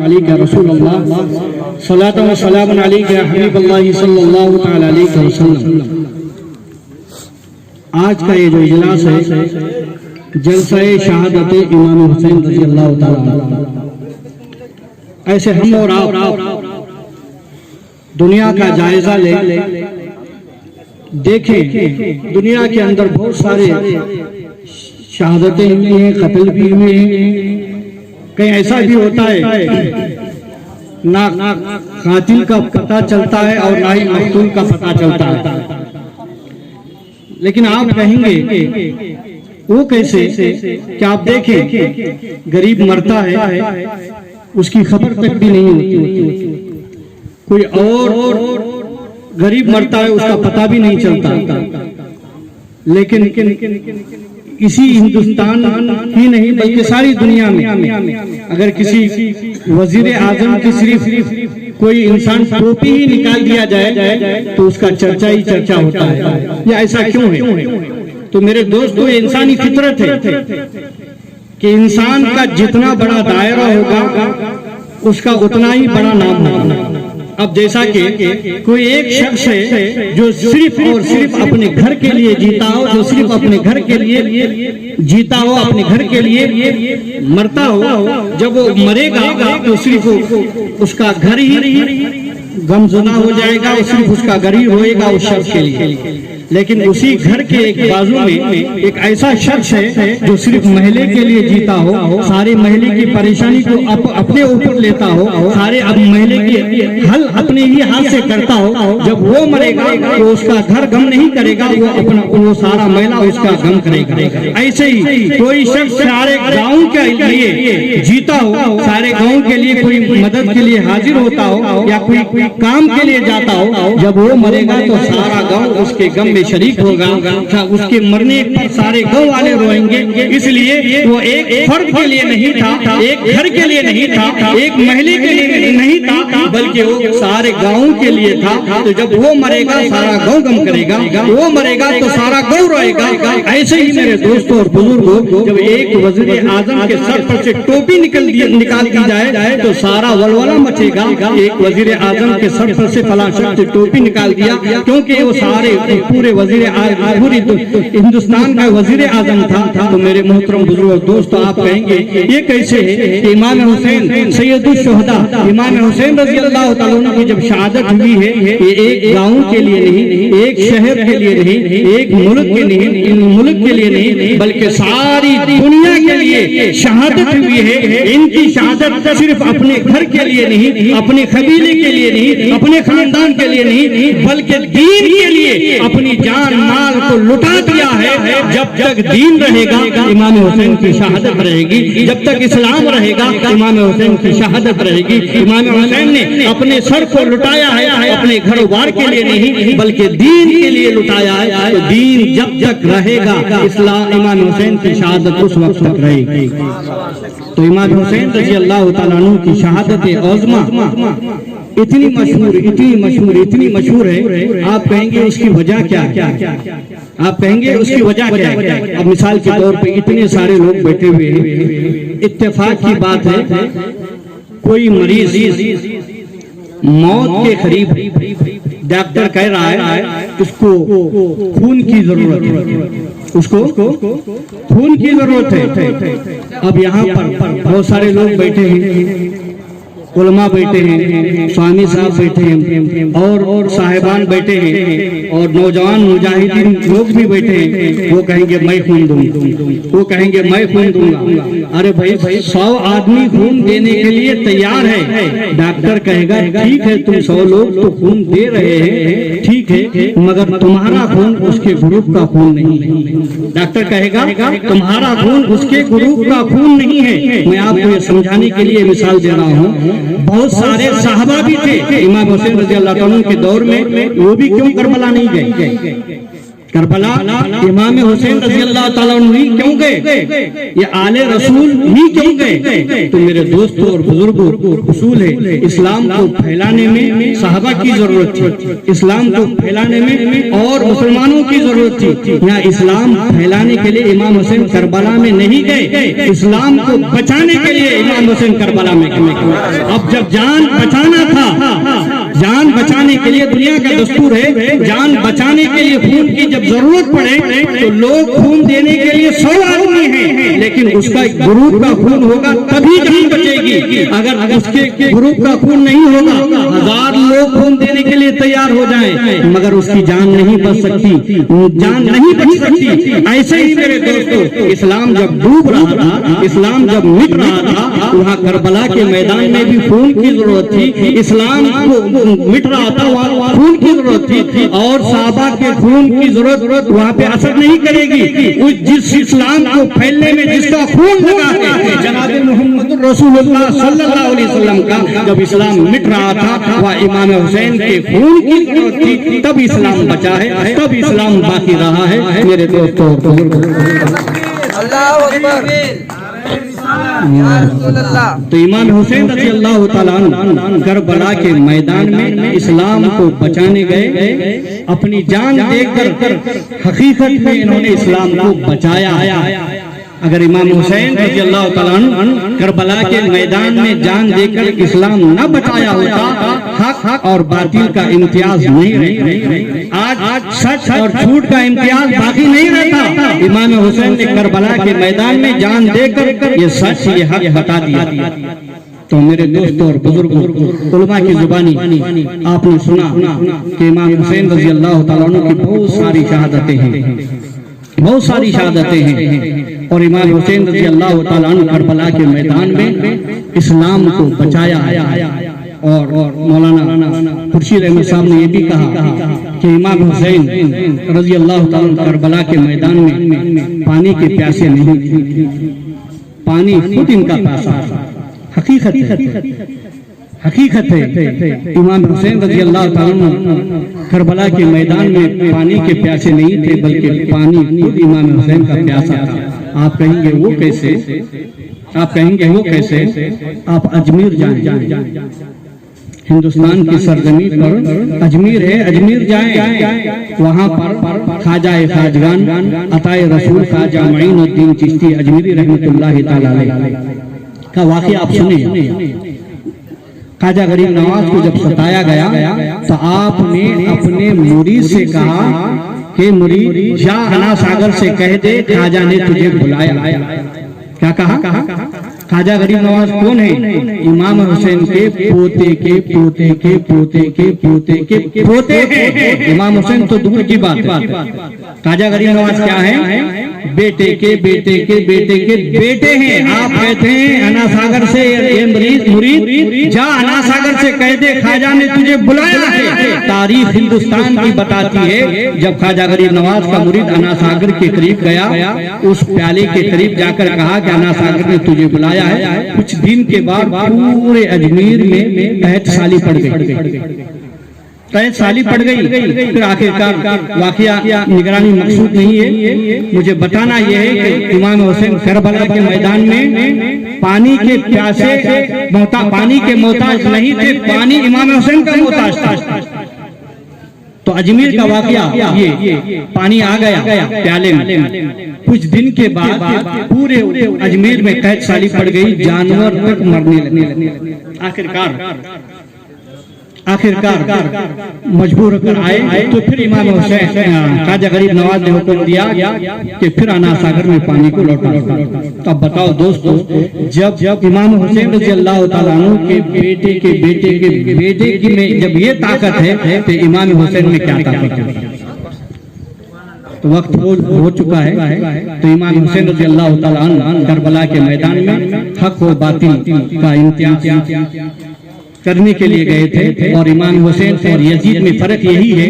علیک رسول اللہ صلاۃ و سلام علیک حبیب اللہ صلی اللہ تعالی علیہ وسلم۔ آج کا یہ جو اجلاس ہے جلسہ شہادت امام حسین رضی اللہ تعالی عنہ۔ ایسے ہم اور آپ دنیا کا جائزہ لے دیکھیں، دنیا کے اندر بہت سارے شہادتیں ہوئی ہیں، قتل بھی ہوئے ہیں۔ کہیں ایسا بھی ہوتا ہے نہ قاتل کا پتہ چلتا ہے اور نہ ہی مقتول کا پتہ چلتا ہے، لیکن آپ کہیں گے وہ کیسے کہ آپ دیکھیں غریب مرتا ہے اس کی خبر تک بھی نہیں ہوتی، کوئی اور غریب مرتا ہے اس کا پتہ بھی نہیں چلتا، لیکن اسی ہندوستان ہی نہیں بلکہ ساری دنیا میں اگر کسی وزیر اعظم کی صرف کوئی انسان ٹوپی ہی نکال دیا جائے تو اس کا چرچا ہی چرچا ہوتا ہے۔ یہ ایسا کیوں ہے؟ تو میرے دوستو، یہ انسانی فطرت ہے کہ انسان کا جتنا بڑا دائرہ ہوگا اس کا اتنا ہی بڑا نام ہوگا۔ اب جیسا کہ کوئی ایک شخص ہے جو صرف اور صرف اپنے گھر کے لیے جیتا ہو، جو صرف اپنے گھر کے لیے جیتا ہو، اپنے گھر کے لیے مرتا ہو، جب وہ مرے گا تو صرف اس کا گھر ہی غمزدہ ہو جائے گا، صرف اس کا گھر ہی ہوئے گا اس شخص کے لیے۔ لیکن اسی گھر کے ایک بازو میں ایک ایسا شخص ہے جو صرف محلے کے لیے جیتا ہو، سارے محلے کی پریشانی کو اپنے اوپر لیتا ہو، سارے اب محلے کی حل اپنے ہی ہاتھ سے کرتا ہو۔ جب وہ مرے گا تو اس کا گھر غم نہیں کرے گا، وہ سارا محلہ اس کا غم کرے گا۔ ایسے ہی کوئی شخص سارے گاؤں کے لیے جیتا ہو، سارے گاؤں کے لیے کوئی مدد کے لیے حاضر ہوتا ہو یا کوئی کام کے لیے جاتا ہو، جب وہ مرے گا تو سارا گاؤں اس کے غم میں شریک ہوگا، اس کے مرنے پر سارے گاؤں والے روئیں گے۔ اس لیے وہ ایک فرد کے لیے نہیں تھا، ایک گھر کے لیے نہیں تھا، ایک محلے کے لیے نہیں تھا، بلکہ وہ سارے گاؤں کے لیے تھا۔ تو جب وہ مرے گا سارا گاؤں غم کرے گا، وہ مرے گا تو سارا گاؤں روئے گا۔ ایسے ہی میرے دوستوں اور بزرگوں، جب ایک وزیر اعظم کے سر پر سے ٹوپی نکال دی جائے تو سارا ولولہ مچے گا۔ ایک وزیر اعظم کے سر پر سے فلاں شخص ٹوپی نکال دیا، کیونکہ وہ سارے پورے پوری ہندوستان کا وزیر اعظم تھا۔ تو میرے محترم بزرگ دوستو، آپ کہیں گے یہ کیسے ہے کہ امام حسین سید الشہداء امام حسین رضی اللہ تعالیٰ عنہ کی جب شہادت ہوئی ہے، یہ ایک گاؤں کے لیے نہیں، ایک شہر کے لیے نہیں، ایک ملک کے لیے نہیں، بلکہ ساری دنیا کے لیے شہادت ہوئی ہے۔ ان کی شہادت صرف اپنے گھر کے لیے نہیں، اپنے قبیلے کے لیے نہیں، اپنے خاندان کے لیے نہیں، بلکہ دین کے لیے اپنی جان مال کو لٹا دیا ہے۔ جب تک دین رہے گا امام حسین کی شہادت رہے گی، جب تک اسلام رہے گا امام حسین کی شہادت رہے گی۔ امام حسین نے اپنے سر کو لٹایا ہے، اپنے گھر بار کے لیے نہیں بلکہ دین کے لیے لٹایا ہے۔ تو دین جب تک رہے گا اسلام امام حسین کی شہادت اس وقت تک رہے گی۔ تو امام حسین رضی اللہ تعالیٰ عنہ کی شہادت عظمہ اتنی مشہور ہے، آپ کہیں گے اس کی وجہ کیا ہے؟ آپ کہیں گے اس کی وجہ کیا ہے؟ اب مثال کے طور پہ اتنے سارے لوگ بیٹھے ہوئے ہیں، اتفاق کی بات ہے کوئی مریض موت کے قریب، ڈاکٹر کہہ رہا ہے اس کو خون کی ضرورت ہے، اس کو خون کی ضرورت ہے۔ اب یہاں پر بہت سارے لوگ بیٹھے ہیں، علماء بیٹھے ہیں، سوامی صاحب بیٹھے ہیں، اور صاحبان بیٹھے ہیں، اور نوجوان مجاہدین لوگ بھی بیٹھے ہیں۔ وہ کہیں گے میں خون دوں گا، وہ کہیں گے میں خون دوں گا۔ ارے بھائی 100 آدمی خون دینے کے لیے تیار ہے، ڈاکٹر کہے گا ٹھیک ہے تم 100 لوگ تو خون دے رہے ہیں، ٹھیک ہے، مگر تمہارا خون اس کے گروپ کا خون نہیں ہے۔ ڈاکٹر کہے گا تمہارا خون اس کے گروپ کا خون نہیں ہے۔ میں آپ کو یہ سمجھانے کے لیے مثال دے رہا ہوں، بہت سارے صحابہ بھی تھے امام حسین رضی اللہ عنہ کے دور میں، وہ بھی کیوں کربلا نہیں گئے؟ کربلا امام حسین رضی اللہ تعالیٰ عنہ ہی کیوں گئے؟ یہ آل رسول ہی کیوں گئے؟ تو میرے دوستوں اور بزرگوں، اصول ہے اسلام کو پھیلانے میں صحابہ کی ضرورت تھی، اسلام کو پھیلانے میں اور مسلمانوں کی ضرورت تھی۔ یہاں اسلام پھیلانے کے لیے امام حسین کربلا میں نہیں گئے، اسلام کو بچانے کے لیے امام حسین کربلا میں گئے۔ اب جب جان بچانا تھا، جان بچانے کے لیے دنیا کا دستور ہے، جان بچانے کے لیے خون کی جب ضرورت پڑے تو لوگ خون دینے کے لیے 100 آدمی ہیں، لیکن اس کا گروپ کا خون ہوگا تبھی جان بچے گی۔ اگر اس کے گروپ کا خون نہیں ہوگا، 1000 لوگ خون دینے کے لیے تیار ہو جائیں مگر اس کی جان نہیں بچ سکتی، جان نہیں بچ سکتی۔ ایسے ہی میرے دوستو، اسلام جب ڈوب رہا تھا، اسلام جب مٹ رہا تھا، وہاں کربلا کے میدان میں بھی خون کی ضرورت تھی، اسلام کو مٹ رہا تھا وہاں خون کی ضرورت تھی، اور صحابہ کے خون کی ضرورت وہاں پہ اثر نہیں کرے گی۔ جس اسلام کو پھیلنے میں جس کا خون لگا ہے جناب محمد رسول اللہ صلی اللہ علیہ وسلم کا، جب اسلام مٹ رہا تھا وہ امام حسین کے خون کی ضرورت تھی، تب اسلام بچا ہے، تب اسلام باقی رہا ہے۔ میرے دوستوں تو امام حسین رضی اللہ تعالیٰ عنہ کربلا کے میدان میں اسلام کو بچانے گئے، اپنی جان دے کر حقیقت میں انہوں نے اسلام کو بچایا۔ اگر امام حسین رضی اللہ تعالیٰ عنہ کربلا کے میدان میں جان دے کر اسلام نہ بچایا ہوتا، حق اور باطل کا امتیاز نہیں رہتا، آج سچ اور جھوٹ کا امتیاز باقی نہیں رہتا۔ امام حسین نے کربلا کے میدان میں جان دے کر یہ سچ، یہ حق بتا دیا۔ تو میرے دوستوں اور بزرگوں، علماء کی زبانی آپ نے سنا کہ امام حسین رضی اللہ تعالیٰ عنہ کی بہت ساری شہادتیں ہیں، بہت ساری شہادتیں ہیں، اور امام حسین رضی اللہ تعالیٰ عنہ کربلا کے میدان میں اسلام کو بچایا۔ اور مولانا خورشید احمد صاحب نے یہ بھی کہا کہ امام حسین رضی اللہ تعالیٰ عنہ کربلا کے میدان میں پانی کے پیاسے نہیں تھے، پانی خود ان کا پیاسا تھا۔ حقیقت ہے امام حسین رضی اللہ تعالیٰ عنہ کربلا کے میدان میں پانی کے پیاسے نہیں تھے، بلکہ پانی خود امام حسین کا پیاسا تھا۔ آپ کہیں گے وہ کیسے؟ آپ کہیں گے وہ کیسے؟ آپ اجمیر جائیں، ہندوستان کی سرزمین پر اجمیر ہے، اجمیر جائیں، وہاں پر خواجہ خواجگان عطائے رسول خواجہ معین الدین چشتی اجمیری رحمۃ اللہ تعالی علیہ کا واقعہ آپ سنیں۔ خواجہ غریب نواز کو جب ستایا گیا تو آپ نے اپنے مرید سے کہا کہ مرید جا انا ساگر سے کہہ دے خواجہ نے تجھے بلایا۔ کیا کہا؟ خواجہ غریب نواز کون ہے؟ امام حسین کے پوتے کے پوتے کے پوتے کے پوتے کے پوتے ہیں۔ امام حسین تو دور کی بات ہے، خواجہ غریب نواز کیا ہے؟ بیٹے کے بیٹے کے بیٹے کے بیٹے ہیں۔ آپ کہتے ہیں انا ساگر سے مرید جا انا ساگر سے کہہ دے خواجہ نے تجھے بلایا ہے۔ تاریخ ہندوستان کی بتاتی ہے جب خواجہ غریب نواز کا مرید انا ساگر کے قریب گیا، اس پیالے کے قریب جا کر کہا کہ انا ساگر نے تجھے بلایا ہے، کچھ دن کے بعد پورے اجمیر میں قحط سالی پڑ گئی، قحط سالی پڑ گئی۔ پھر آخرکار واقعہ نگرانی مقصود نہیں ہے، مجھے بتانا یہ ہے کہ امام حسین کربلا کے میدان میں پانی کے پیاسے پانی کے محتاج نہیں تھے، پانی امام حسین کا محتاج تھا۔ تو اجمیر کا واقعہ یہ پانی آ گیا پیالے میں، کچھ دن کے بعد پورے اجمیر میں قحط سالی پڑ گئی، جانور تک مرنے لگے۔ آخرکار مجبور ہو کر آئے تو پھر امام حسین خواجہ غریب نواز نے حکم دیا کہ پھر انا ساگر میں پانی کو لوٹا۔ تو اب بتاؤ دوستو، جب امام حسین رضی اللہ تعالیٰ عنہ کے بیٹے کے بیٹے کے بیٹے کی میں جب یہ طاقت ہے تو امام حسین میں کیا طاقت ہے؟ تو وقت ہو چکا ہے، تو امام حسین رضی اللہ تعالیٰ عنہ کربلا کے میدان میں حق و باطل کا امتیاز کرنے کے لیے گئے تھے، اور امام حسین اور یزید میں فرق یہی ہے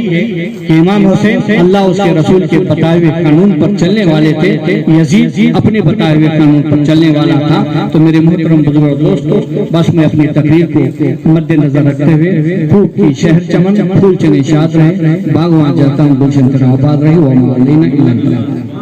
کہ امام حسین اللہ اس کے رسول کے بتائے ہوئے قانون پر چلنے والے تھے، یزید اپنے بتائے ہوئے قانون پر چلنے والا تھا۔ تو میرے محترم بزرگ دوستو، بس میں اپنی تقریر کو مد نظر رکھتے ہوئے پھوک کی شہر چمن پھول چنے شاد رہے، باغواں جاتا ہوں گلشن طرح آباد رہے، وما علینا الا البلاغ۔